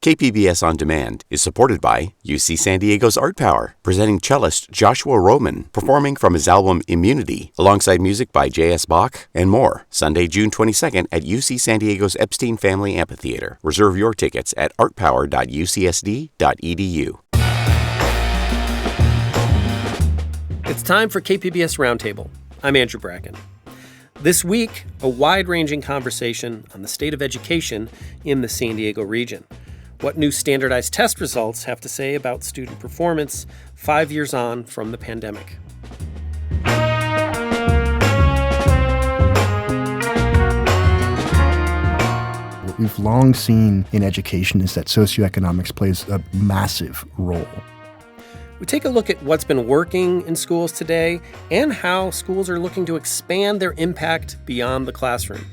KPBS On Demand is supported by UC San Diego's Art Power, presenting cellist Joshua Roman, performing from his album Immunity, alongside music by J.S. Bach and more. Sunday, June 22nd at UC San Diego's Epstein Family Amphitheater. Reserve your tickets at artpower.ucsd.edu. It's time for KPBS Roundtable. I'm Andrew Bracken. This week, a wide-ranging conversation on the state of education in the San Diego region. What new standardized test results have to say about student performance 5 years on from the pandemic. What we've long seen in education is that socioeconomics plays a massive role. We take a look at what's been working in schools today and how schools are looking to expand their impact beyond the classroom.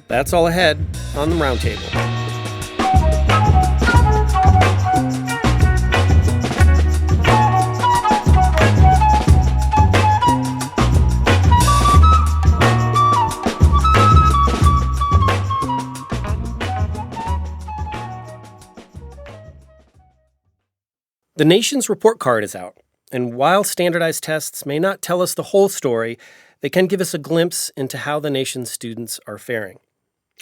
That's all ahead on the Roundtable. The nation's report card is out, and while standardized tests may not tell us the whole story, they can give us a glimpse into how the nation's students are faring.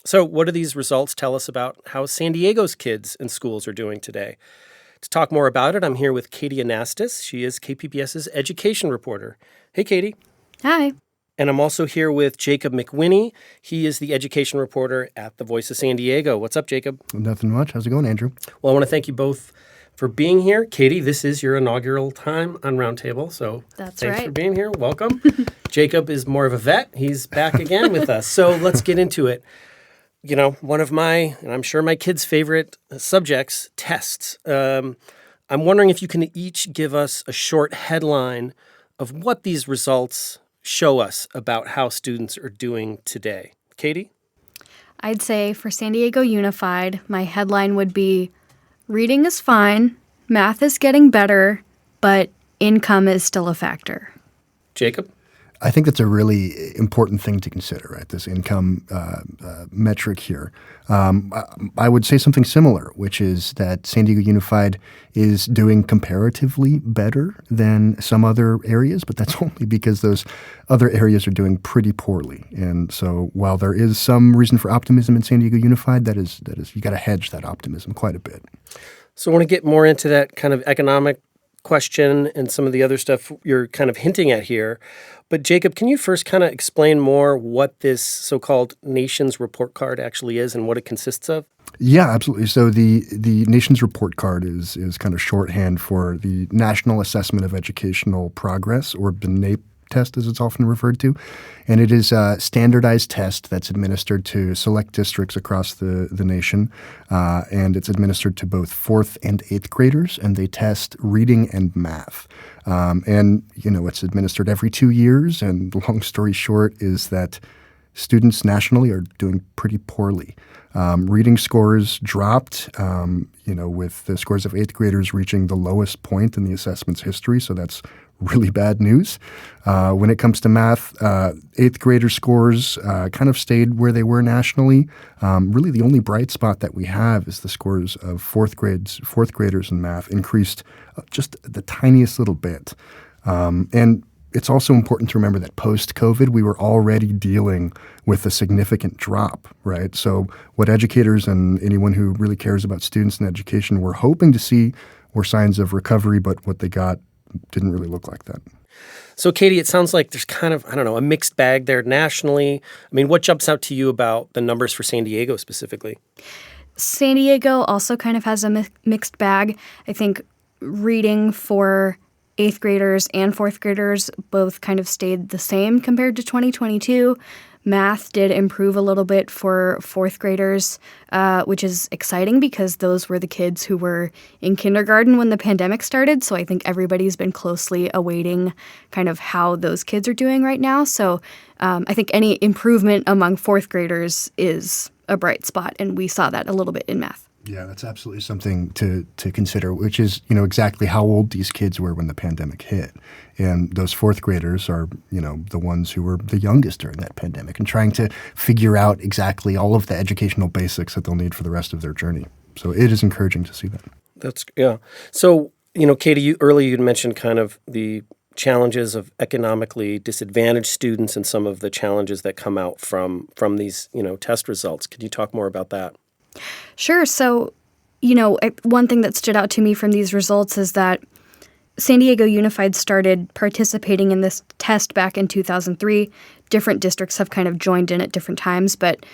So what do these results tell us about how San Diego's kids and schools are doing today? To talk more about it, I'm here with Katie Anastas. She is KPBS's education reporter. Hey, Katie. Hi. And I'm also here with Jacob McWhinney. He is the education reporter at the Voice of San Diego. What's up, Jacob? Nothing much. How's it going, Andrew? Well, I want to thank you both for being here. Katie, this is your inaugural time on Roundtable, so thanks for being here. Welcome. Jacob is more of a vet. He's back again with us. So let's get into it. You know, one of my, and I'm sure my kids' favorite subjects, tests. I'm wondering if you can each give us a short headline of what these results show us about how students are doing today. Katie? I'd say for San Diego Unified, my headline would be, reading is fine, math is getting better, but income is still a factor. Jacob? I think that's a really important thing to consider, right? This income metric here. I would say something similar, which is that San Diego Unified is doing comparatively better than some other areas, but that's only because those other areas are doing pretty poorly. And so while there is some reason for optimism in San Diego Unified, that is you got to hedge that optimism quite a bit. So I want to get more into that kind of economic question and some of the other stuff you're kind of hinting at here. But Jacob, can you first kind of explain more what this so-called Nation's Report Card actually is and what it consists of? Yeah, absolutely. So the Nation's Report Card is kind of shorthand for the National Assessment of Educational Progress, or the NAEP test, as it's often referred to. And it is a standardized test that's administered to select districts across the nation. And it's administered to both 4th and 8th graders, and they test reading and math. And, you know, it's administered every 2 years. And the long story short is that students nationally are doing pretty poorly. Reading scores dropped, with the scores of 8th graders reaching the lowest point in the assessment's history. So that's really bad news. When it comes to math, 8th grader scores kind of stayed where they were nationally. Really the only bright spot that we have is the scores of 4th graders in math increased just the tiniest little bit. And it's also important to remember that post-COVID, we were already dealing with a significant drop, right? So what educators and anyone who really cares about students and education were hoping to see were signs of recovery, but what they got didn't really look like that. So, Katie, it sounds like there's kind of, a mixed bag there nationally. I mean, what jumps out to you about the numbers for San Diego specifically? San Diego also kind of has a mixed bag. I think reading for 8th graders and 4th graders both kind of stayed the same compared to 2022. Math did improve a little bit for 4th graders, which is exciting because those were the kids who were in kindergarten when the pandemic started. So I think everybody's been closely awaiting kind of how those kids are doing right now. So I think any improvement among 4th graders is a bright spot, and we saw that a little bit in math. Yeah, that's absolutely something to consider, which is, exactly how old these kids were when the pandemic hit. And those 4th graders are, the ones who were the youngest during that pandemic and trying to figure out exactly all of the educational basics that they'll need for the rest of their journey. So it is encouraging to see that. Yeah. So, Katie, earlier you mentioned kind of the challenges of economically disadvantaged students and some of the challenges that come out from these, test results. Could you talk more about that? Sure. So, one thing that stood out to me from these results is that San Diego Unified started participating in this test back in 2003. Different districts have kind of joined in at different times, but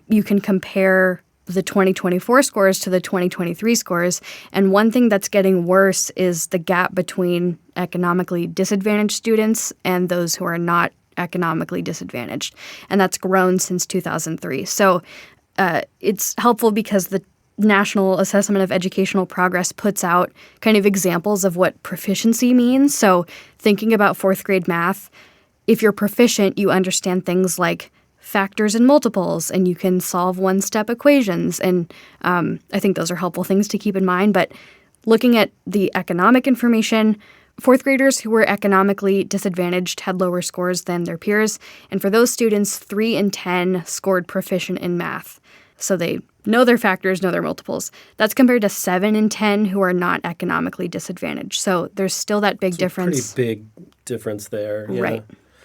you can compare the 2024 scores to the 2023 scores. And one thing that's getting worse is the gap between economically disadvantaged students and those who are not economically disadvantaged. And that's grown since 2003. So it's helpful because the National Assessment of Educational Progress puts out kind of examples of what proficiency means. So thinking about fourth grade math, if you're proficient, you understand things like factors and multiples, and you can solve one-step equations. And I think those are helpful things to keep in mind. But looking at the economic information, fourth graders who were economically disadvantaged had lower scores than their peers. And for those students, 3 in 10 scored proficient in math. So they know their factors, know their multiples. That's compared to 7 in 10 who are not economically disadvantaged. So there's still that big difference. Pretty big difference there. Yeah.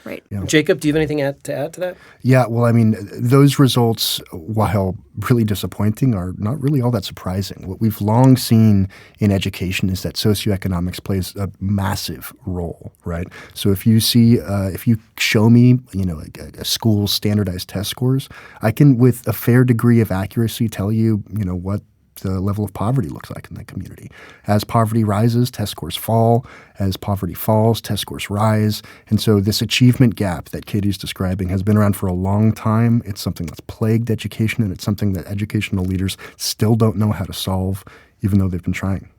Right. Yeah. Jacob, do you have anything to add to that? Yeah, well, I mean, those results, while really disappointing, are not really all that surprising. What we've long seen in education is that socioeconomics plays a massive role, right? So if you show me, a school's standardized test scores, I can, with a fair degree of accuracy, tell you, what the level of poverty looks like in that community. As poverty rises, test scores fall. As poverty falls, test scores rise. And so this achievement gap that Katie's describing has been around for a long time. It's something that's plagued education, and it's something that educational leaders still don't know how to solve, even though they've been trying.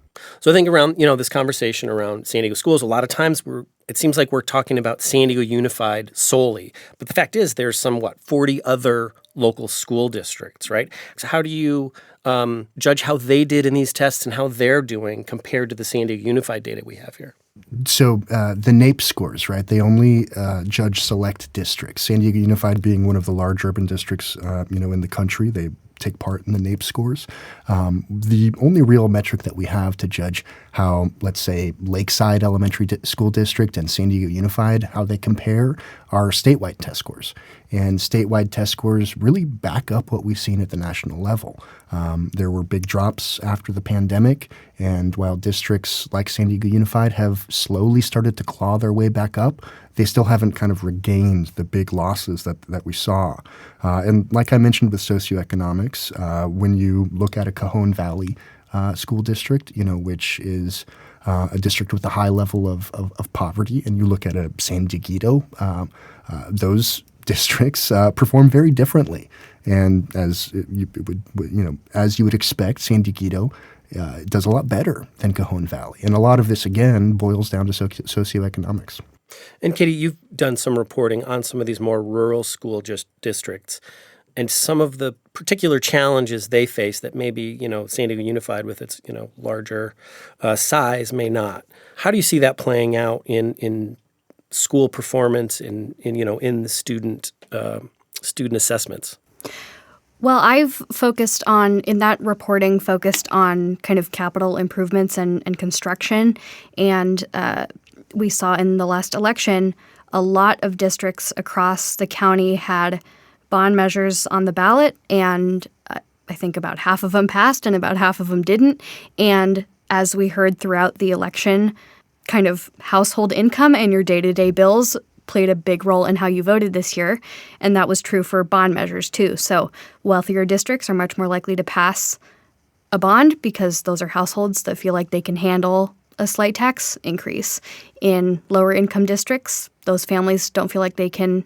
So I think around, this conversation around San Diego schools, a lot of times it seems like we're talking about San Diego Unified solely. But the fact is there's 40 other local school districts, right? So how do you judge how they did in these tests and how they're doing compared to the San Diego Unified data we have here? So the NAEP scores, right, they only judge select districts. San Diego Unified being one of the large urban districts, in the country, they take part in the NAEP scores. The only real metric that we have to judge how, let's say, Lakeside Elementary School District and San Diego Unified, how they compare, are statewide test scores. And statewide test scores really back up what we've seen at the national level. There were big drops after the pandemic, and while districts like San Diego Unified have slowly started to claw their way back up, they still haven't kind of regained the big losses that we saw. And like I mentioned with socioeconomics, when you look at a Cajon Valley school district, which is a district with a high level of poverty, and you look at a San Dieguito, those districts perform very differently. And as you would expect, San Dieguito does a lot better than Cajon Valley. And a lot of this, again, boils down to socioeconomics. And Katie, you've done some reporting on some of these more rural school districts and some of the particular challenges they face that maybe, San Diego Unified with its, larger size may not. How do you see that playing out in school performance in the student assessments? Well, I've focused on kind of capital improvements and construction. And we saw in the last election, a lot of districts across the county had bond measures on the ballot, and I think about half of them passed and about half of them didn't. And as we heard throughout the election, kind of household income and your day-to-day bills played a big role in how you voted this year, and that was true for bond measures too. So wealthier districts are much more likely to pass a bond because those are households that feel like they can handle a slight tax increase. In lower income districts, those families don't feel like they can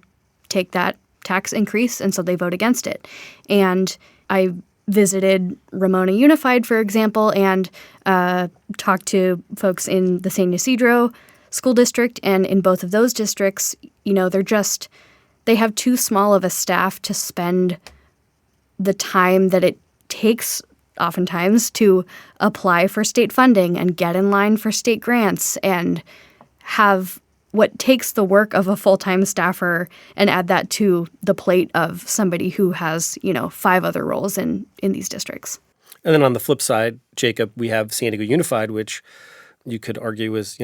take that tax increase, and so they vote against it. And I visited Ramona Unified, for example, and talked to folks in the San Ysidro School District, and in both of those districts, they have too small of a staff to spend the time that it takes oftentimes to apply for state funding and get in line for state grants and have what takes the work of a full-time staffer and add that to the plate of somebody who has, 5 other roles in these districts. And then on the flip side, Jacob, we have San Diego Unified, which you could argue is,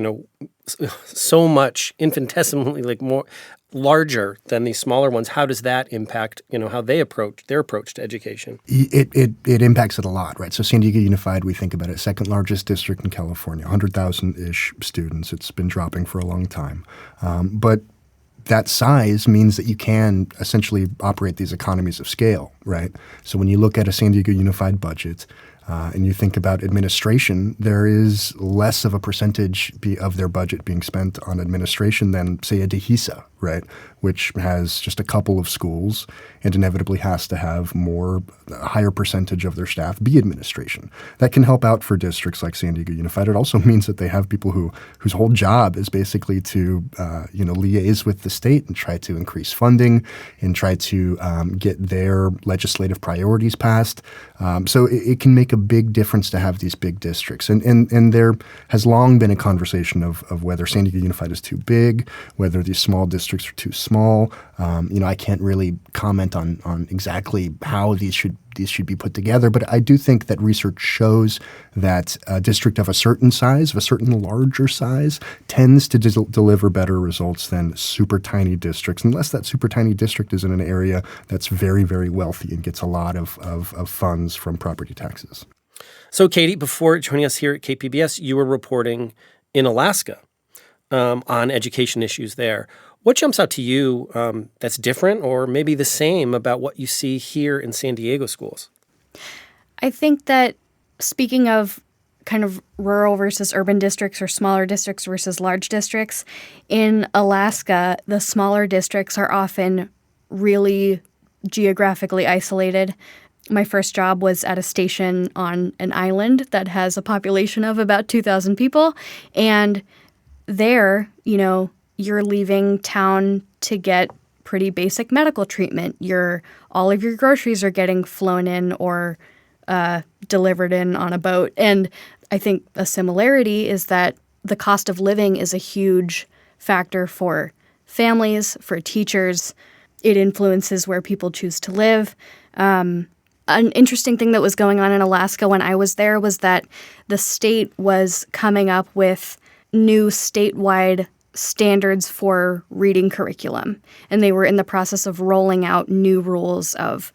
so much infinitesimally more larger than these smaller ones. How does that impact, how they approach their approach to education? It impacts it a lot, right? So San Diego Unified, we think about it, second largest district in California, 100,000-ish students. It's been dropping for a long time. But that size means that you can essentially operate these economies of scale, right? So when you look at a San Diego Unified budget, and you think about administration, there is less of a percentage of their budget being spent on administration than, say, a DeHisa, right, which has just a couple of schools and inevitably has to have a higher percentage of their staff be administration. That can help out for districts like San Diego Unified. It also means that they have people whose whole job is basically to, liaise with the state and try to increase funding and try to get their legislative priorities passed. So it can make a big difference to have these big districts. And there has long been a conversation of whether San Diego Unified is too big, whether these small districts are too small. I can't really comment on exactly how these should be put together, but I do think that research shows that a district of a certain size, of a certain larger size, tends to deliver better results than super tiny districts, unless that super tiny district is in an area that's very, very wealthy and gets a lot of funds from property taxes. So, Katie, before joining us here at KPBS, you were reporting in Alaska on education issues there. What jumps out to you that's different or maybe the same about what you see here in San Diego schools? I think that speaking of kind of rural versus urban districts or smaller districts versus large districts, in Alaska, the smaller districts are often really geographically isolated. My first job was at a station on an island that has a population of about 2,000 people. And there, you're leaving town to get pretty basic medical treatment. All of your groceries are getting flown in or delivered in on a boat. And I think a similarity is that the cost of living is a huge factor for families, for teachers. It influences where people choose to live. An interesting thing that was going on in Alaska when I was there was that the state was coming up with new statewide standards for reading curriculum. And they were in the process of rolling out new rules of,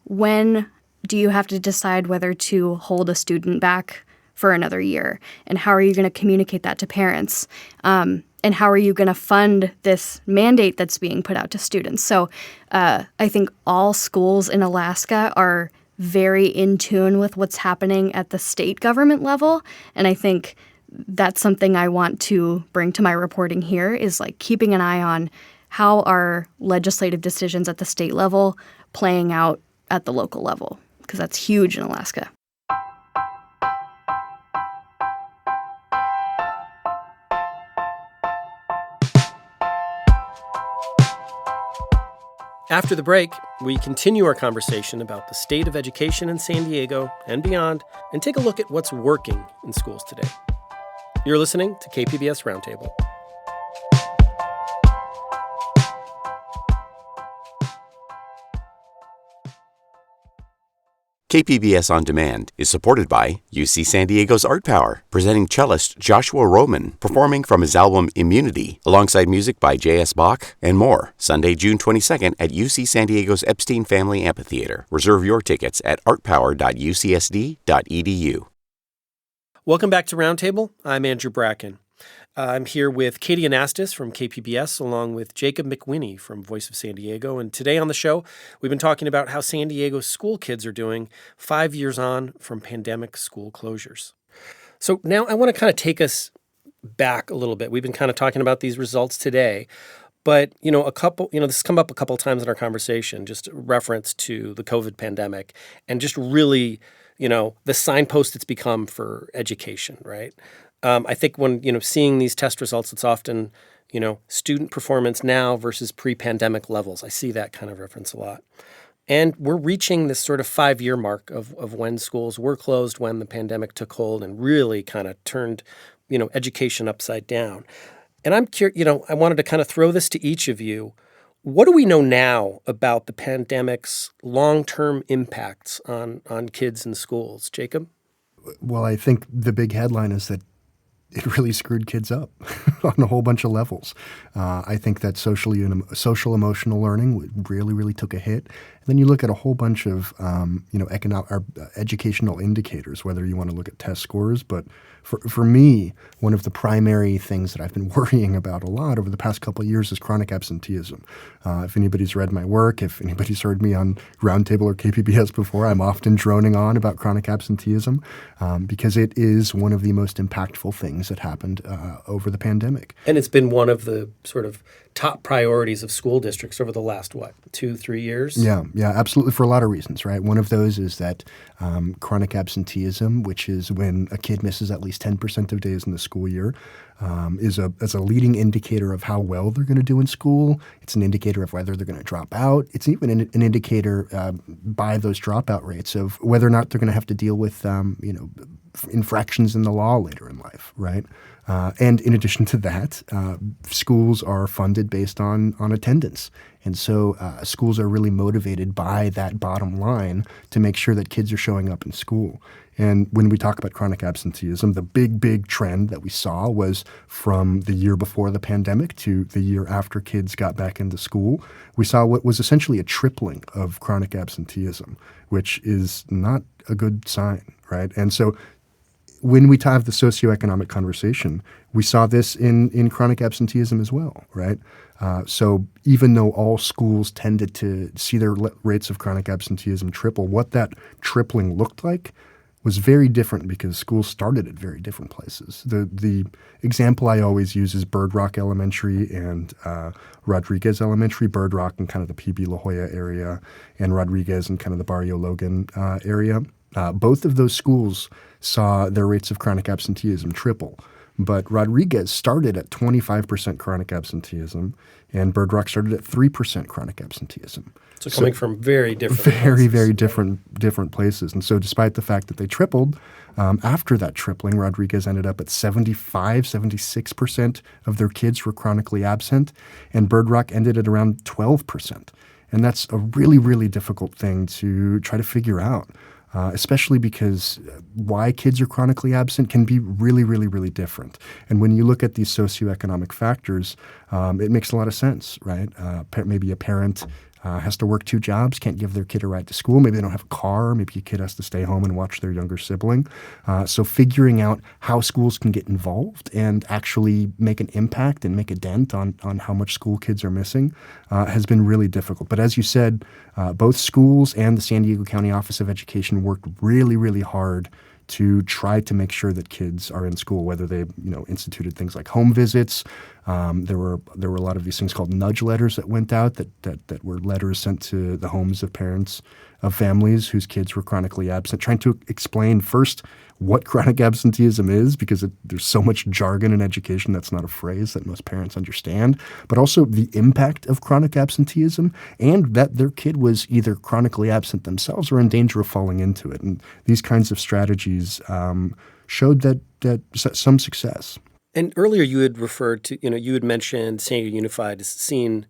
when do you have to decide whether to hold a student back for another year? And how are you going to communicate that to parents? And how are you going to fund this mandate that's being put out to students? So I think all schools in Alaska are very in tune with what's happening at the state government level. And I think that's something I want to bring to my reporting here is keeping an eye on how are legislative decisions at the state level playing out at the local level, because that's huge in Alaska. After the break, we continue our conversation about the state of education in San Diego and beyond, and take a look at what's working in schools today. You're listening to KPBS Roundtable. KPBS On Demand is supported by UC San Diego's Art Power, presenting cellist Joshua Roman, performing from his album Immunity, alongside music by J.S. Bach and more, Sunday, June 22nd at UC San Diego's Epstein Family Amphitheater. Reserve your tickets at artpower.ucsd.edu. Welcome back to Roundtable. I'm Andrew Bracken. I'm here with Katie Anastas from KPBS, along with Jacob McWhinney from Voice of San Diego. And today on the show, we've been talking about how San Diego school kids are doing 5 years on from pandemic school closures. So now I want to kind of take us back a little bit. We've been kind of talking about these results today, but, this has come up a couple of times in our conversation, just reference to the COVID pandemic and just really, the signpost it's become for education, right? I think when, seeing these test results, it's often, student performance now versus pre-pandemic levels. I see that kind of reference a lot. And we're reaching this sort of 5-year mark of when schools were closed, when the pandemic took hold and really kind of turned, education upside down. And I'm curious, I wanted to kind of throw this to each of you. What do we know now about the pandemic's long-term impacts on kids in schools? Jacob? Well, I think the big headline is that it really screwed kids up on a whole bunch of levels. I think that social emotional learning really took a hit. And then you look at a whole bunch of educational indicators, whether you want to look at test scores. But for me, one of the primary things that I've been worrying about a lot over the past couple of years is chronic absenteeism. If anybody's read my work, if anybody's heard me on Roundtable or KPBS before, I'm often droning on about chronic absenteeism because it is one of the most impactful things that happened over the pandemic. And it's been one of the sort of top priorities of school districts over the last, 2-3 years? Yeah, absolutely, for a lot of reasons, right? One of those is that chronic absenteeism, which is when a kid misses at least 10% of days in the school year, is a leading indicator of how well they're going to do in school. It's an indicator of whether they're going to drop out. It's even an indicator by those dropout rates of whether or not they're going to have to deal with infractions in the law later in life, right? And in addition to that, schools are funded based on attendance. And so schools are really motivated by that bottom line to make sure that kids are showing up in school. And when we talk about chronic absenteeism, the big trend that we saw was from the year before the pandemic to the year after kids got back into school. We saw what was essentially a tripling of chronic absenteeism, which is not a good sign, right? And so when we have the socioeconomic conversation, we saw this in chronic absenteeism as well, right? So even though all schools tended to see their rates of chronic absenteeism triple, what that tripling looked like was very different because schools started at very different places. The example I always use is Bird Rock Elementary and Rodriguez Elementary. Bird Rock in kind of the PB La Jolla area and Rodriguez in kind of the Barrio Logan area. Both of those schools saw their rates of chronic absenteeism triple. But Rodriguez started at 25% chronic absenteeism, and Bird Rock started at 3% chronic absenteeism. So coming from very different places. Very right? different places. And so despite the fact that they tripled, after that tripling, Rodriguez ended up at 76% of their kids were chronically absent, and Bird Rock ended at around 12%. And that's a really difficult thing to try to figure out. Especially because why kids are chronically absent can be really different. And when you look at these socioeconomic factors, it makes a lot of sense, right? Maybe a parent has to work 2 jobs, can't give their kid a ride to school. Maybe they don't have a car. Maybe a kid has to stay home and watch their younger sibling. So figuring out how schools can get involved and actually make an impact and make a dent on how much school kids are missing has been really difficult. But as you said, both schools and the San Diego County Office of Education worked really hard to try to make sure that kids are in school, whether they instituted things like home visits. There were a lot of these things called nudge letters that went out that were letters sent to the homes of parents of families whose kids were chronically absent, trying to explain first what chronic absenteeism is, because there's so much jargon in education that's not a phrase that most parents understand, but also the impact of chronic absenteeism and that their kid was either chronically absent themselves or in danger of falling into it. And these kinds of strategies showed that some success. And earlier you had referred to, you had mentioned San Diego Unified has seen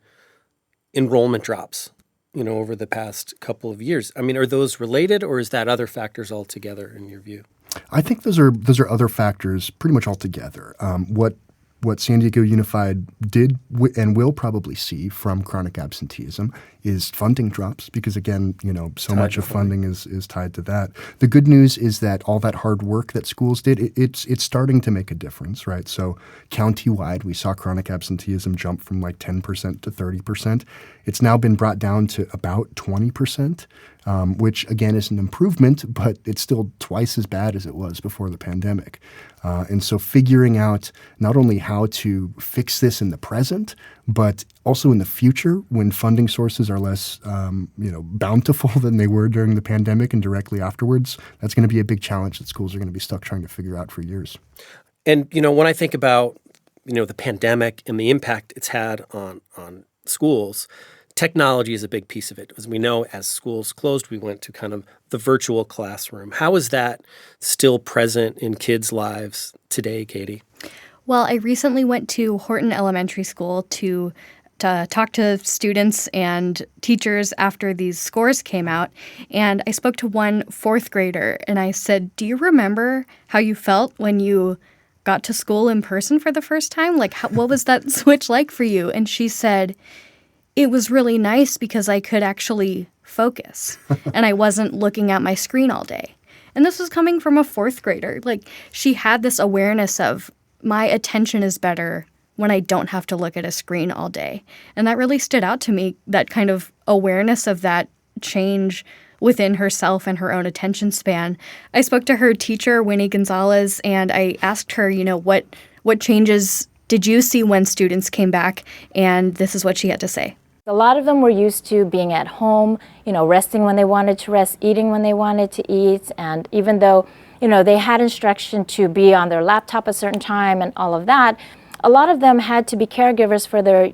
enrollment drops, over the past couple of years. I mean, are those related, or is that other factors altogether in your view? I think those are other factors pretty much altogether. What San Diego Unified did and will probably see from chronic absenteeism is funding drops because, again, so much of funding is tied to that. The good news is that all that hard work that schools did, it's starting to make a difference, right? So countywide, we saw chronic absenteeism jump from like 10% to 30%. It's now been brought down to about 20%. Which, again, is an improvement, but it's still twice as bad as it was before the pandemic. And so figuring out not only how to fix this in the present, but also in the future when funding sources are less bountiful than they were during the pandemic and directly afterwards, that's going to be a big challenge that schools are going to be stuck trying to figure out for years. And, when I think about, the pandemic and the impact it's had on schools, technology is a big piece of it. As we know, as schools closed, we went to kind of the virtual classroom. How is that still present in kids' lives today, Katie? Well, I recently went to Horton Elementary School to talked to students and teachers after these scores came out, and I spoke to one fourth grader, and I said, do you remember how you felt when you got to school in person for the first time? Like, what was that switch like for you? And she said, it was really nice because I could actually focus, and I wasn't looking at my screen all day. And this was coming from a fourth grader. Like, she had this awareness of, my attention is better when I don't have to look at a screen all day. And that really stood out to me, that kind of awareness of that change within herself and her own attention span. I spoke to her teacher, Winnie Gonzalez, and I asked her, what changes did you see when students came back? And this is what she had to say. A lot of them were used to being at home, resting when they wanted to rest, eating when they wanted to eat. And even though, they had instruction to be on their laptop a certain time and all of that, a lot of them had to be caregivers for their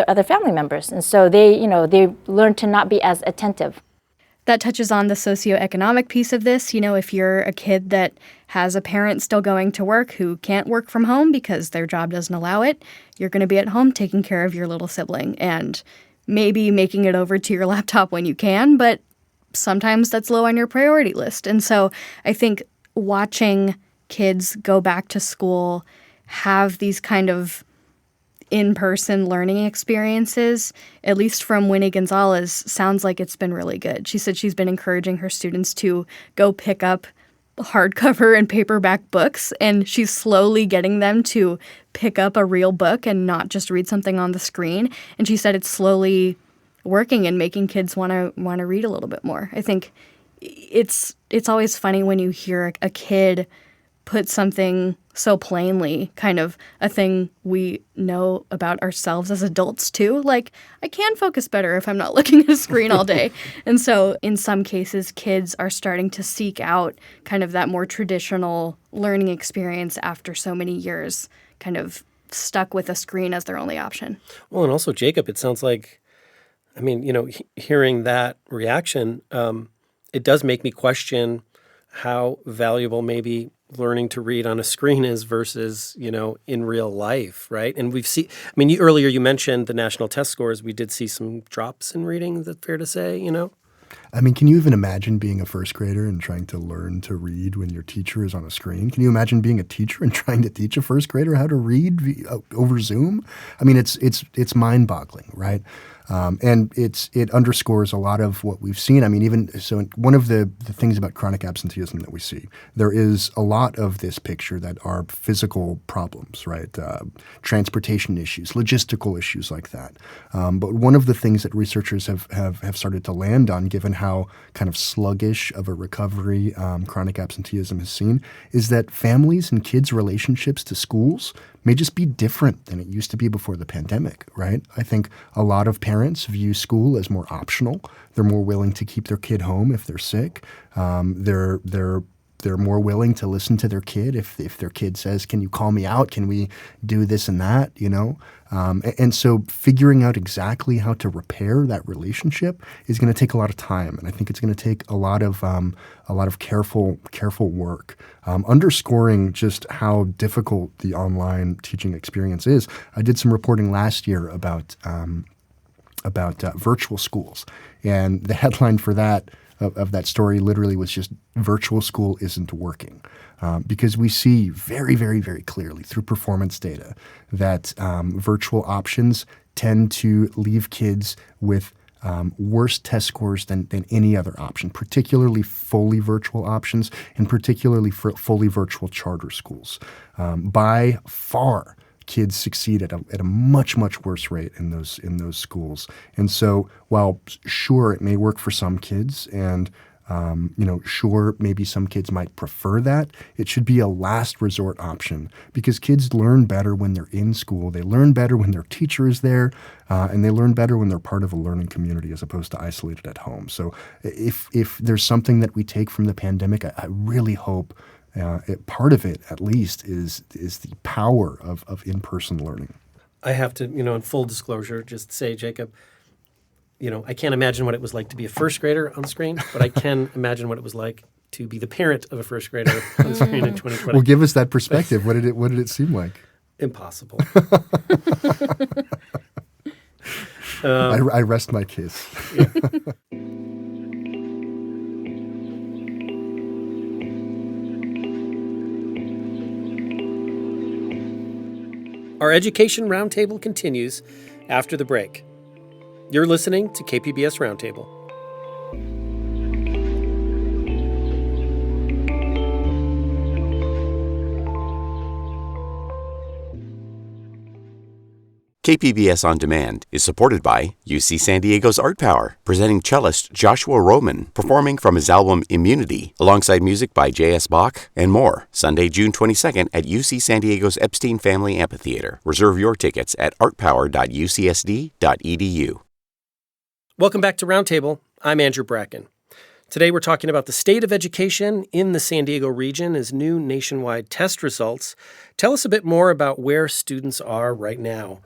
other family members. And so they learned to not be as attentive. That touches on the socioeconomic piece of this. If you're a kid that has a parent still going to work who can't work from home because their job doesn't allow it, you're going to be at home taking care of your little sibling and maybe making it over to your laptop when you can, but sometimes that's low on your priority list. And so I think watching kids go back to school, have these kind of in-person learning experiences, at least from Winnie Gonzalez, sounds like it's been really good. She said she's been encouraging her students to go pick up hardcover and paperback books, and she's slowly getting them to pick up a real book and not just read something on the screen. And she said it's slowly working and making kids want to read a little bit more. I think it's always funny when you hear a kid put something so plainly, kind of a thing we know about ourselves as adults too. Like, I can focus better if I'm not looking at a screen all day. And so in some cases, kids are starting to seek out kind of that more traditional learning experience after so many years kind of stuck with a screen as their only option. Well, and also, Jacob, it sounds like, hearing that reaction, it does make me question how valuable maybe learning to read on a screen is versus, in real life, right? And we've seen, earlier you mentioned the national test scores. We did see some drops in reading. Is that fair to say, Can you even imagine being a first grader and trying to learn to read when your teacher is on a screen? Can you imagine being a teacher and trying to teach a first grader how to read over Zoom? It's mind-boggling, right? And it underscores a lot of what we've seen. One of the things about chronic absenteeism that we see, there is a lot of this picture that are physical problems, right? Transportation issues, logistical issues like that. But one of the things that researchers have started to land on, given how kind of sluggish of a recovery chronic absenteeism has seen, is that families and kids' relationships to schools may just be different than it used to be before the pandemic, right? I think a lot of parents view school as more optional. They're more willing to keep their kid home if they're sick. They're more willing to listen to their kid if their kid says, "Can you call me out? Can we do this and that?" And so figuring out exactly how to repair that relationship is going to take a lot of time, and I think it's going to take a lot of careful work. Underscoring just how difficult the online teaching experience is. I did some reporting last year about virtual schools, and the headline for that of that story literally was just virtual school isn't working. Because we see very, very, very clearly through performance data that virtual options tend to leave kids with worse test scores than any other option, particularly fully virtual options and particularly for fully virtual charter schools. By far, kids succeed at a much, much worse rate in those schools. And so while sure it may work for some kids and sure, maybe some kids might prefer that, it should be a last resort option because kids learn better when they're in school. They learn better when their teacher is there, and they learn better when they're part of a learning community as opposed to isolated at home. So if there's something that we take from the pandemic, I really hope part of it, at least, is the power of in-person learning. I have to, in full disclosure, just say, Jacob, I can't imagine what it was like to be a first grader on the screen, but I can imagine what it was like to be the parent of a first grader on the screen in 2020. Well, give us that perspective. What did it seem like? Impossible. I rest my case. Yeah. Our Education Roundtable continues after the break. You're listening to KPBS Roundtable. KPBS On Demand is supported by UC San Diego's Art Power, presenting cellist Joshua Roman, performing from his album Immunity, alongside music by J.S. Bach and more, Sunday, June 22nd at UC San Diego's Epstein Family Amphitheater. Reserve your tickets at artpower.ucsd.edu. Welcome back to Roundtable. I'm Andrew Bracken. Today we're talking about the state of education in the San Diego region as new nationwide test results tell us a bit more about where students are right now.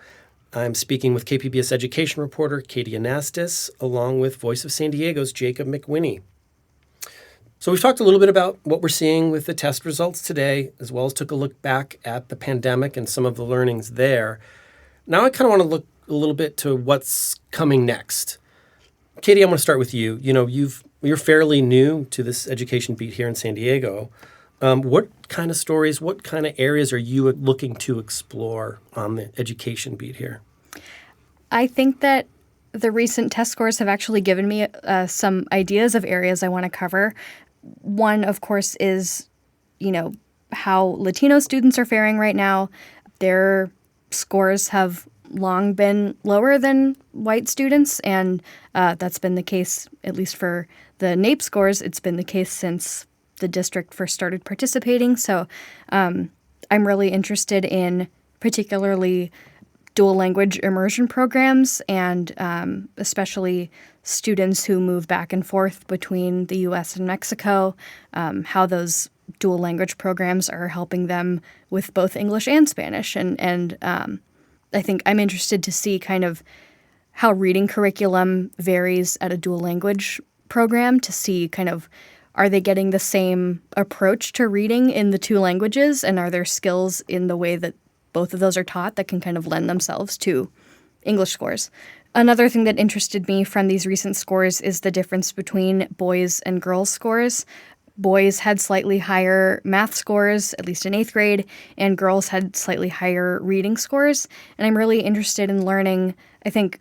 I'm speaking with KPBS education reporter Katie Anastas, along with Voice of San Diego's Jacob McWhinney. So we've talked a little bit about what we're seeing with the test results today, as well as took a look back at the pandemic and some of the learnings there. Now I kind of want to look a little bit to what's coming next. Katie, I want to start with you. You're fairly new to this education beat here in San Diego. What kind of stories, what kind of areas are you looking to explore on the education beat here? I think that the recent test scores have actually given me some ideas of areas I want to cover. One, of course, is, how Latino students are faring right now. Their scores have long been lower than white students, and that's been the case, at least for the NAEP scores. It's been the case since the district first started participating. So I'm really interested in particularly dual language immersion programs and especially students who move back and forth between the U.S. and Mexico, how those dual language programs are helping them with both English and Spanish. And I think I'm interested to see kind of how reading curriculum varies at a dual language program, to see kind of, are they getting the same approach to reading in the two languages, and are there skills in the way that both of those are taught that can kind of lend themselves to English scores? Another thing that interested me from these recent scores is the difference between boys and girls' scores. Boys had slightly higher math scores, at least in 8th grade, and girls had slightly higher reading scores. And I'm really interested in learning, I think,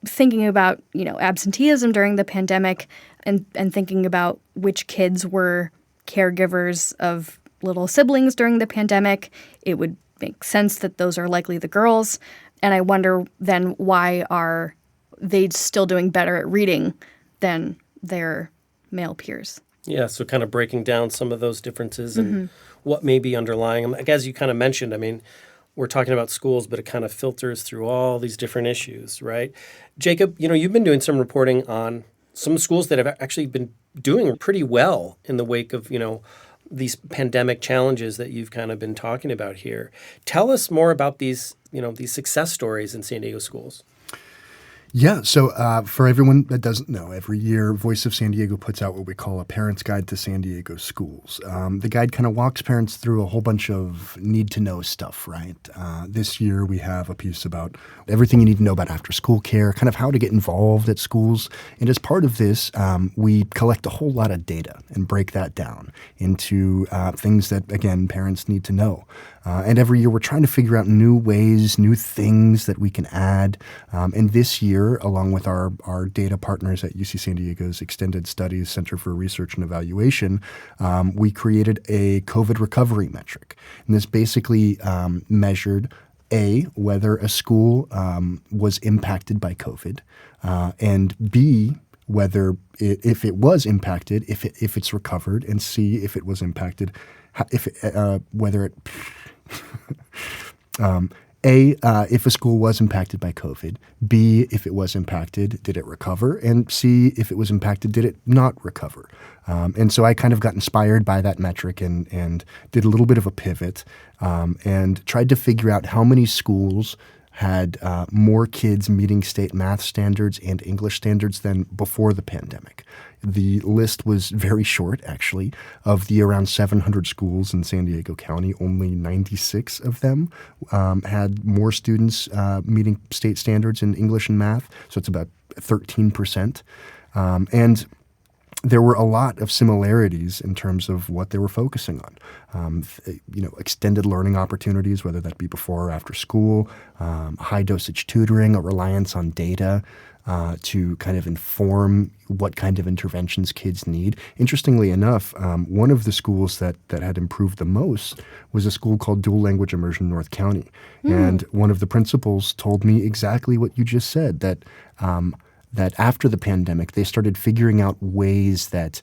thinking about, absenteeism during the pandemic and thinking about which kids were caregivers of little siblings during the pandemic. It would make sense that those are likely the girls. And I wonder then, why are they still doing better at reading than their male peers? Yeah, so kind of breaking down some of those differences and what may be underlying them. As you kind of mentioned, we're talking about schools, but it kind of filters through all these different issues, right? Jacob, you've been doing some reporting on some schools that have actually been doing pretty well in the wake of, these pandemic challenges that you've kind of been talking about here. Tell us more about these success stories in San Diego schools. Yeah, so for everyone that doesn't know, every year Voice of San Diego puts out what we call a Parent's Guide to San Diego Schools. The guide kind of walks parents through a whole bunch of need-to-know stuff, right? This year we have a piece about everything you need to know about after-school care, kind of how to get involved at schools. And as part of this, we collect a whole lot of data and break that down into things that, again, parents need to know. And every year we're trying to figure out new ways, new things that we can add. And this year, along with our data partners at UC San Diego's Extended Studies Center for Research and Evaluation, we created a COVID recovery metric. And this basically measured, A, whether a school was impacted by COVID, and B, whether if it was impacted, if it's recovered, and C, if it was impacted, whether it if a school was impacted by COVID, B, if it was impacted, did it recover? And C, if it was impacted, did it not recover? And so I kind of got inspired by that metric and did a little bit of a pivot and tried to figure out how many schools had more kids meeting state math standards and English standards than before the pandemic. The list was very short, actually. Of the around 700 schools in San Diego County, only 96 of them had more students meeting state standards in English and math, so it's about 13%. And there were a lot of similarities in terms of what they were focusing on. Extended learning opportunities, whether that be before or after school, high-dosage tutoring, a reliance on data to kind of inform what kind of interventions kids need. Interestingly enough, one of the schools that had improved the most was a school called Dual Language Immersion North County. And one of the principals told me exactly what you just said, that after the pandemic, they started figuring out ways that,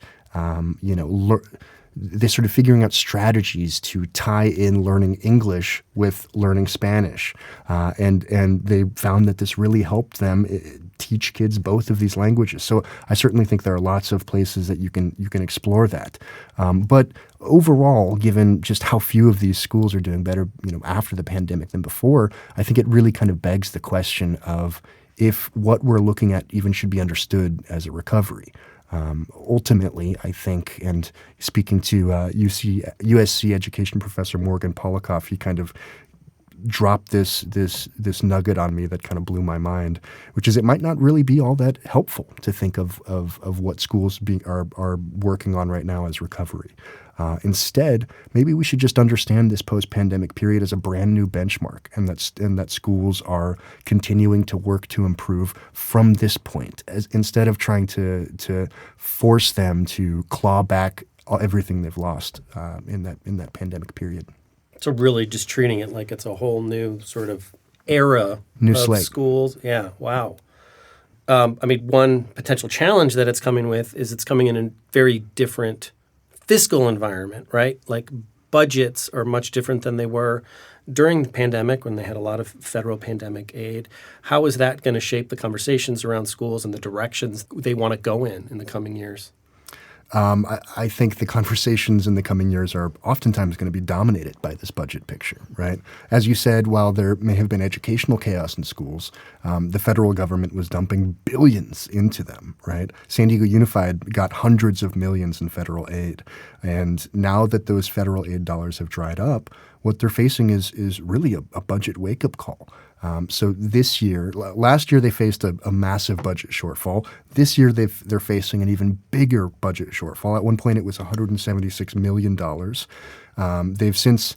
they started figuring out strategies to tie in learning English with learning Spanish. And they found that this really helped them teach kids both of these languages. So I certainly think there are lots of places that you can explore that. But overall, given just how few of these schools are doing better, after the pandemic than before, I think it really kind of begs the question of if what we're looking at even should be understood as a recovery. Ultimately, I think, and speaking to USC education professor Morgan Polikoff, he kind of dropped this nugget on me that kind of blew my mind, which is it might not really be all that helpful to think of what schools are working on right now as recovery. Instead, maybe we should just understand this post-pandemic period as a brand new benchmark, and that schools are continuing to work to improve from this point, instead of trying to force them to claw back everything they've lost in that pandemic period. So really just treating it like it's a whole new sort of era new of slate. Schools. Yeah, wow. One potential challenge that it's coming with is it's coming in a very different fiscal environment, right? Like budgets are much different than they were during the pandemic when they had a lot of federal pandemic aid. How is that going to shape the conversations around schools and the directions they want to go in the coming years? I think the conversations in the coming years are oftentimes going to be dominated by this budget picture, right? As you said, while there may have been educational chaos in schools, the federal government was dumping billions into them, right? San Diego Unified got hundreds of millions in federal aid. And now that those federal aid dollars have dried up, what they're facing is really a budget wake-up call. So this year, last year they faced a massive budget shortfall. This year they're facing an even bigger budget shortfall. At one point it was $176 million. They've since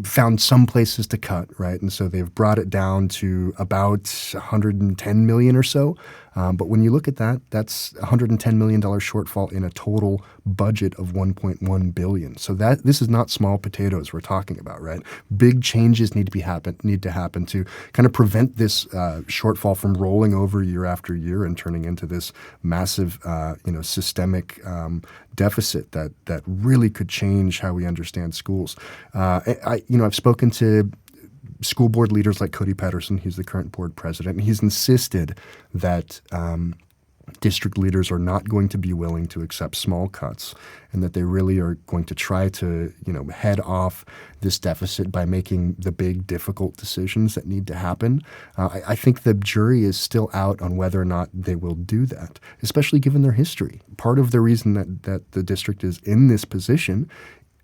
found some places to cut, right? And so they've brought it down to about $110 million or so. But when you look at that, that's $110 million shortfall in a total budget of $1.1 billion. So this is not small potatoes we're talking about, right? Big changes need to happen to kind of prevent this shortfall from rolling over year after year and turning into this massive, systemic deficit that really could change how we understand schools. I've spoken to school board leaders like Cody Patterson. He's the current board president, and he's insisted that district leaders are not going to be willing to accept small cuts, and that they really are going to try to, head off this deficit by making the big, difficult decisions that need to happen. I think the jury is still out on whether or not they will do that, especially given their history. Part of the reason that the district is in this position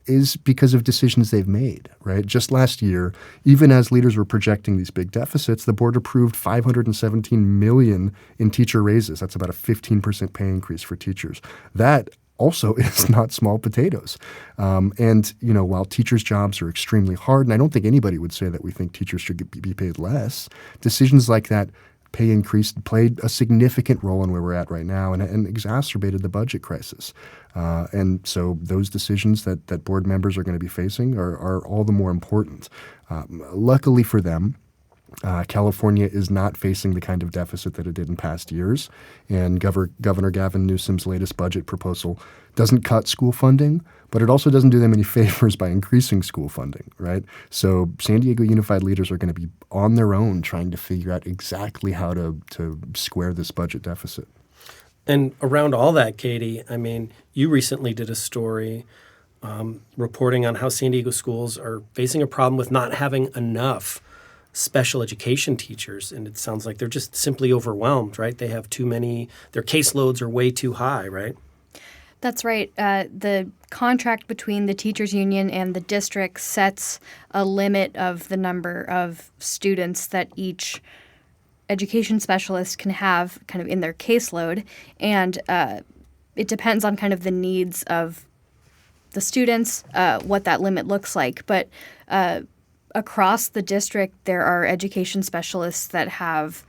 is because of decisions they've made, right? Just last year, even as leaders were projecting these big deficits, the board approved $517 million in teacher raises. That's about a 15% pay increase for teachers. That also is not small potatoes. While teachers' jobs are extremely hard, and I don't think anybody would say that we think teachers should be paid less, decisions like that pay increase played a significant role in where we're at right now and exacerbated the budget crisis. And so those decisions that board members are going to be facing are all the more important. Luckily for them, California is not facing the kind of deficit that it did in past years. And Governor Gavin Newsom's latest budget proposal doesn't cut school funding, but it also doesn't do them any favors by increasing school funding, right? So San Diego Unified leaders are going to be on their own trying to figure out exactly how to square this budget deficit. And around all that, Katie, you recently did a story reporting on how San Diego schools are facing a problem with not having enough special education teachers, and it sounds like they're just simply overwhelmed, right? They have too many, their caseloads are way too high, right? That's right. The contract between the teachers union and the district sets a limit of the number of students that each education specialist can have kind of in their caseload. And it depends on kind of the needs of the students, what that limit looks like. But across the district, there are education specialists that have,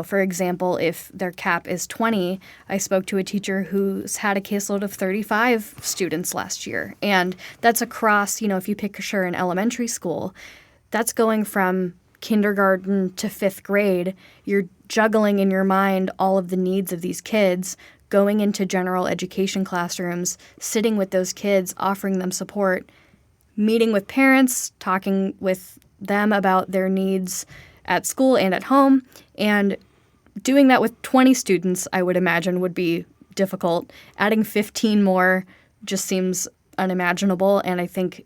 for example, if their cap is 20, I spoke to a teacher who's had a caseload of 35 students last year. And that's across, if you picture an elementary school, that's going from kindergarten to 5th grade. You're juggling in your mind all of the needs of these kids, going into general education classrooms, sitting with those kids, offering them support, meeting with parents, talking with them about their needs at school and at home, and doing that with 20 students, I would imagine, would be difficult. Adding 15 more just seems unimaginable, and I think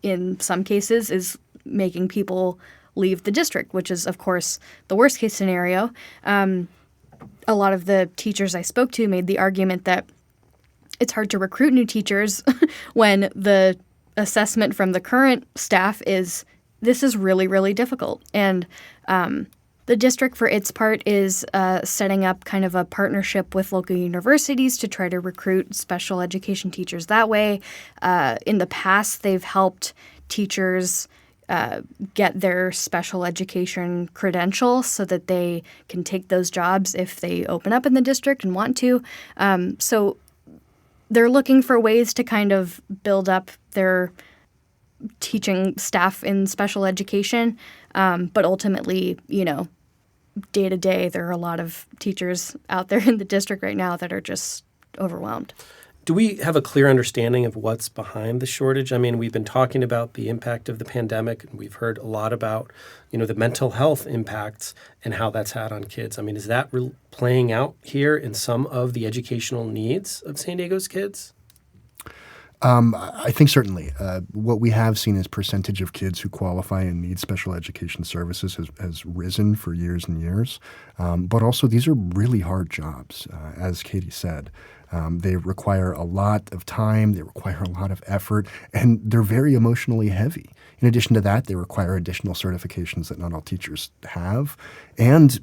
in some cases is making people leave the district, which is, of course, the worst-case scenario. A lot of the teachers I spoke to made the argument that it's hard to recruit new teachers when the assessment from the current staff is this is really, really difficult. And the district, for its part, is setting up kind of a partnership with local universities to try to recruit special education teachers that way. In the past, they've helped teachers get their special education credential so that they can take those jobs if they open up in the district and want to. So they're looking for ways to kind of build up their teaching staff in special education. But ultimately, day to day, there are a lot of teachers out there in the district right now that are just overwhelmed. Do we have a clear understanding of what's behind the shortage? I mean, we've been talking about the impact of the pandemic, and we've heard a lot about, the mental health impacts and how that's had on kids. I mean, is that playing out here in some of the educational needs of San Diego's kids? I think certainly. What we have seen is percentage of kids who qualify and need special education services has risen for years and years. But also these are really hard jobs, as Katie said. They require a lot of time, they require a lot of effort, and they're very emotionally heavy. In addition to that, they require additional certifications that not all teachers have. And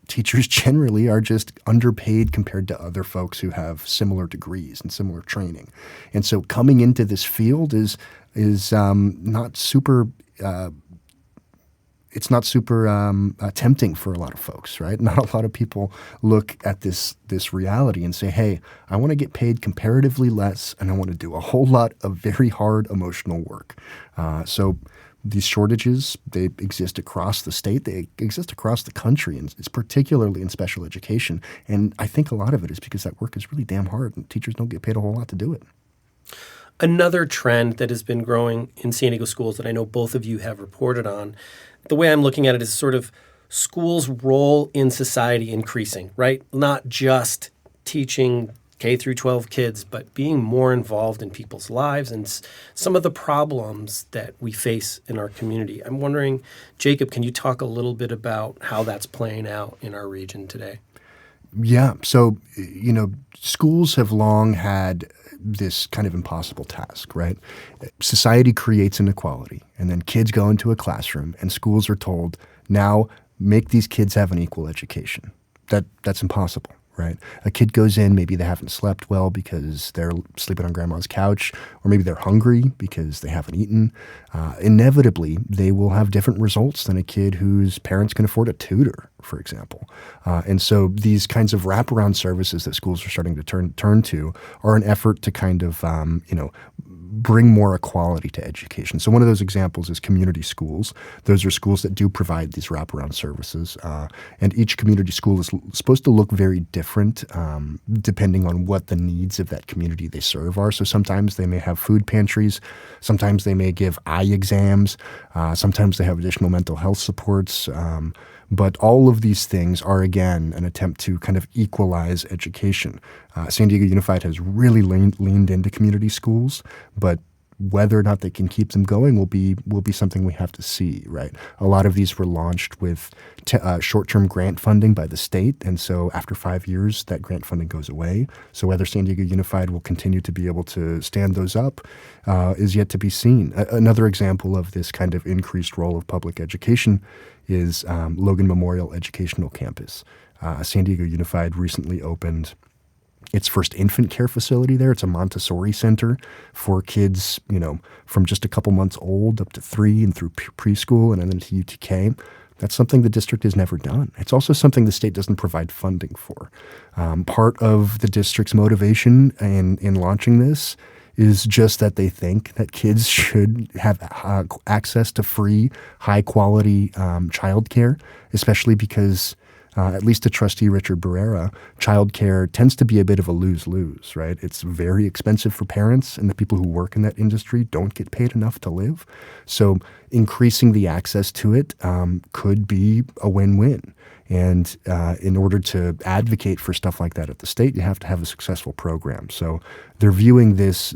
teachers generally are just underpaid compared to other folks who have similar degrees and similar training. And so coming into this field is not super it's not super tempting for a lot of folks, right? Not a lot of people look at this reality and say, hey, I want to get paid comparatively less and I want to do a whole lot of very hard emotional work. So these shortages, they exist across the state. They exist across the country, and it's particularly in special education. And I think a lot of it is because that work is really damn hard and teachers don't get paid a whole lot to do it. Another trend that has been growing in San Diego schools that I know both of you have reported on, the way I'm looking at it is sort of schools' role in society increasing, right? Not just teaching K through 12 kids, but being more involved in people's lives and some of the problems that we face in our community. I'm wondering, Jacob, can you talk a little bit about how that's playing out in our region today? Yeah. So, schools have long had this kind of impossible task, right? Society creates inequality, and then kids go into a classroom, and schools are told, now make these kids have an equal education. That's impossible. Right? A kid goes in, maybe they haven't slept well because they're sleeping on grandma's couch, or maybe they're hungry because they haven't eaten. Inevitably, they will have different results than a kid whose parents can afford a tutor, for example. And so these kinds of wraparound services that schools are starting to turn to are an effort to kind of, bring more equality to education. So one of those examples is community schools. Those are schools that do provide these wraparound services. And each community school is supposed to look very different depending on what the needs of that community they serve are. So sometimes they may have food pantries. Sometimes they may give eye exams. Sometimes they have additional mental health supports. But all of these things are, again, an attempt to kind of equalize education. San Diego Unified has really leaned into community schools, but whether or not they can keep them going will be something we have to see, right? A lot of these were launched with short-term grant funding by the state, and so after 5 years, that grant funding goes away. So whether San Diego Unified will continue to be able to stand those up is yet to be seen. Another example of this kind of increased role of public education is Logan Memorial Educational Campus. San Diego Unified recently opened its first infant care facility there. It's a Montessori center for kids, from just a couple months old up to 3 and through preschool and then to UTK. That's something the district has never done. It's also something the state doesn't provide funding for. Part of the district's motivation in launching this is just that they think that kids should have access to free, high-quality childcare, especially because at least to trustee Richard Barrera, childcare tends to be a bit of a lose-lose, right? It's very expensive for parents, and the people who work in that industry don't get paid enough to live. So increasing the access to it could be a win-win. And in order to advocate for stuff like that at the state, you have to have a successful program. So they're viewing this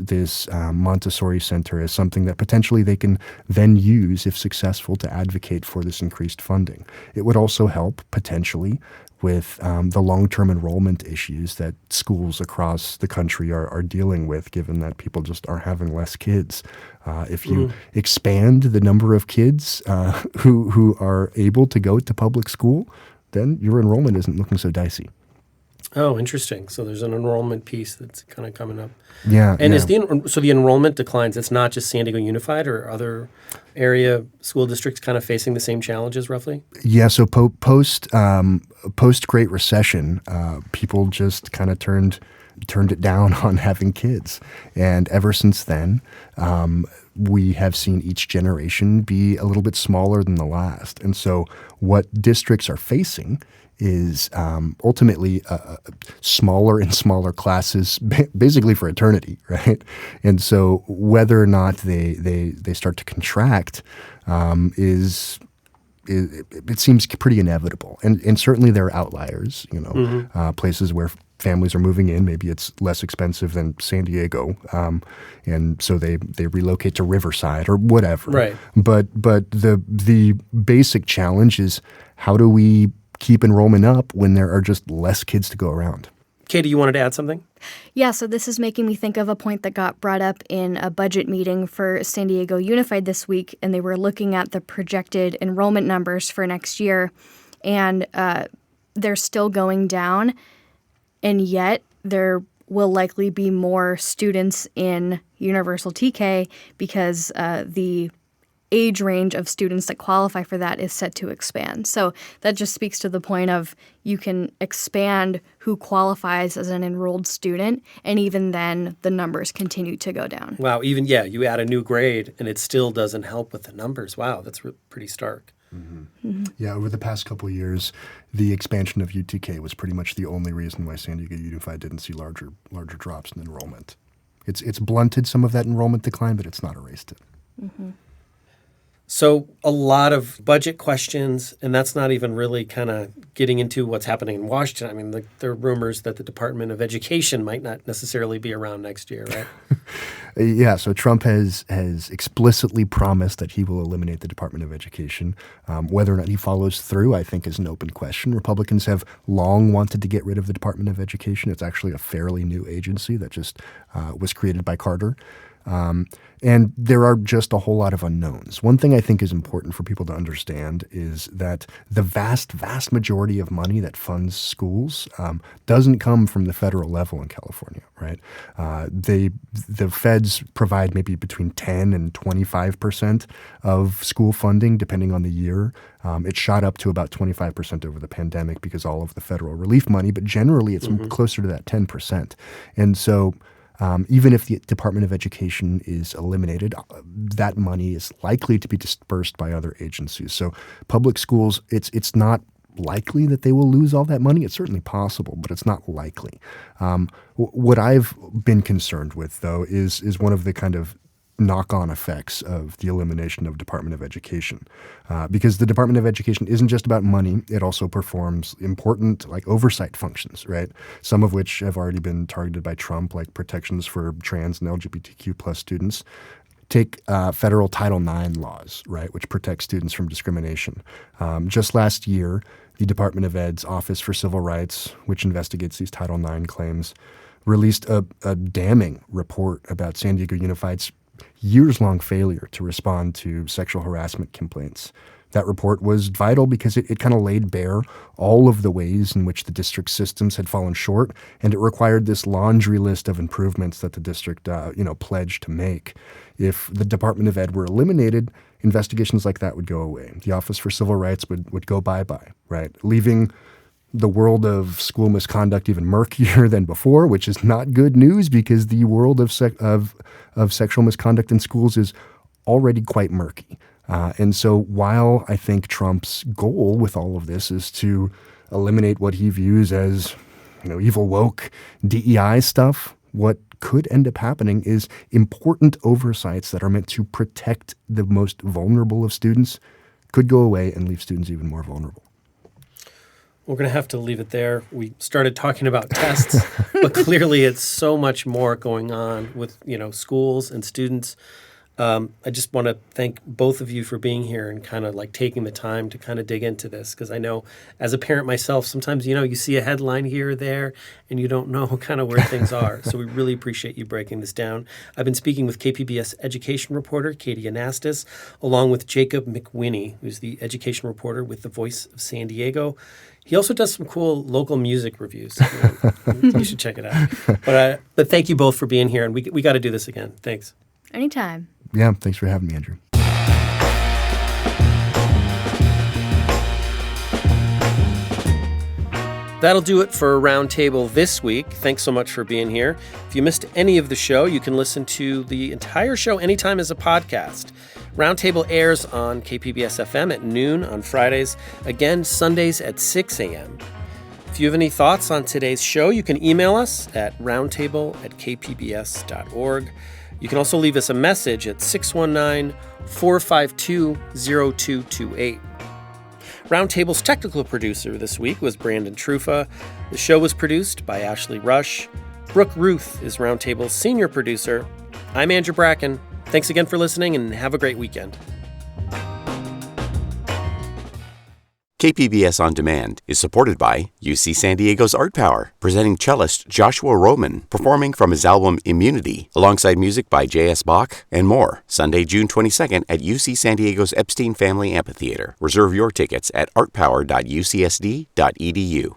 Montessori center as something that potentially they can then use, if successful, to advocate for this increased funding. It would also help, potentially, with the long-term enrollment issues that schools across the country are dealing with, given that people just are having less kids. If you expand the number of kids who are able to go to public school, then your enrollment isn't looking so dicey. Oh, interesting. So there's an enrollment piece that's kind of coming up. Yeah. And is the enrollment declines, it's not just San Diego Unified, or other area school districts kind of facing the same challenges roughly? Yeah, so post Great Recession, people just kind of turned it down on having kids. And ever since then, we have seen each generation be a little bit smaller than the last. And so what districts are facing is ultimately smaller and smaller classes, basically for eternity, right? And so whether or not they start to contract it seems pretty inevitable. And certainly there are outliers, places where families are moving in. Maybe it's less expensive than San Diego, and so they relocate to Riverside or whatever. Right. But the basic challenge is, how do we keep enrollment up when there are just less kids to go around? Katie, you wanted to add something? Yeah, so this is making me think of a point that got brought up in a budget meeting for San Diego Unified this week, and they were looking at the projected enrollment numbers for next year, and they're still going down, and yet there will likely be more students in Universal TK because the age range of students that qualify for that is set to expand. So that just speaks to the point of you can expand who qualifies as an enrolled student, and even then the numbers continue to go down. Wow, you add a new grade and it still doesn't help with the numbers. Wow, that's pretty stark. Mm-hmm. Mm-hmm. Yeah, over the past couple of years, the expansion of UTK was pretty much the only reason why San Diego Unified didn't see larger drops in enrollment. It's blunted some of that enrollment decline, but it's not erased it. Mm-hmm. So a lot of budget questions, and that's not even really kind of getting into what's happening in Washington. I mean, there are rumors that the Department of Education might not necessarily be around next year, right? Yeah, so Trump has explicitly promised that he will eliminate the Department of Education. Whether or not he follows through, I think, is an open question. Republicans have long wanted to get rid of the Department of Education. It's actually a fairly new agency that just was created by Carter. And there are just a whole lot of unknowns. One thing I think is important for people to understand is that the vast, vast majority of money that funds schools doesn't come from the federal level in California, right? The feds provide maybe between 10 and 25% of school funding, depending on the year. It shot up to about 25% over the pandemic because all of the federal relief money, but generally it's closer to that 10%. And so even if the Department of Education is eliminated, that money is likely to be dispersed by other agencies. So public schools, it's not likely that they will lose all that money. It's certainly possible, but it's not likely. What I've been concerned with, though, is one of the kind of knock-on effects of the elimination of Department of Education. Because the Department of Education isn't just about money. It also performs important oversight functions, right? Some of which have already been targeted by Trump, like protections for trans and LGBTQ plus students. Take federal Title IX laws, right, which protect students from discrimination. Just last year, the Department of Ed's Office for Civil Rights, which investigates these Title IX claims, released a damning report about San Diego Unified's years-long failure to respond to sexual harassment complaints. That report was vital because it kind of laid bare all of the ways in which the district systems had fallen short, and it required this laundry list of improvements that the district, pledged to make. If the Department of Ed were eliminated, investigations like that would go away. The Office for Civil Rights would go bye-bye, right? Leaving the world of school misconduct even murkier than before, which is not good news because the world of sexual misconduct in schools is already quite murky. And so while I think Trump's goal with all of this is to eliminate what he views as, evil woke DEI stuff, what could end up happening is important oversights that are meant to protect the most vulnerable of students could go away and leave students even more vulnerable. We're going to have to leave it there. We started talking about tests, but clearly it's so much more going on with, schools and students. I just want to thank both of you for being here and kind of like taking the time to kind of dig into this, because I know as a parent myself, sometimes, you see a headline here or there and you don't know kind of where things are. So we really appreciate you breaking this down. I've been speaking with KPBS education reporter Katie Anastas, along with Jacob McWhinney, who's the education reporter with The Voice of San Diego. He also does some cool local music reviews. You should check it out. But thank you both for being here, and we got to do this again. Thanks. Anytime. Yeah, thanks for having me, Andrew. That'll do it for Roundtable this week. Thanks so much for being here. If you missed any of the show, you can listen to the entire show anytime as a podcast. Roundtable airs on KPBS FM at noon on Fridays, again Sundays at 6 a.m. If you have any thoughts on today's show, you can email us at roundtable@kpbs.org. You can also leave us a message at 619-452-0228. Roundtable's technical producer this week was Brandon Trufa. The show was produced by Ashley Rush. Brooke Ruth is Roundtable's senior producer. I'm Andrew Bracken. Thanks again for listening, and have a great weekend. KPBS On Demand is supported by UC San Diego's Art Power, presenting cellist Joshua Roman, performing from his album Immunity, alongside music by J.S. Bach and more, Sunday, June 22nd at UC San Diego's Epstein Family Amphitheater. Reserve your tickets at artpower.ucsd.edu.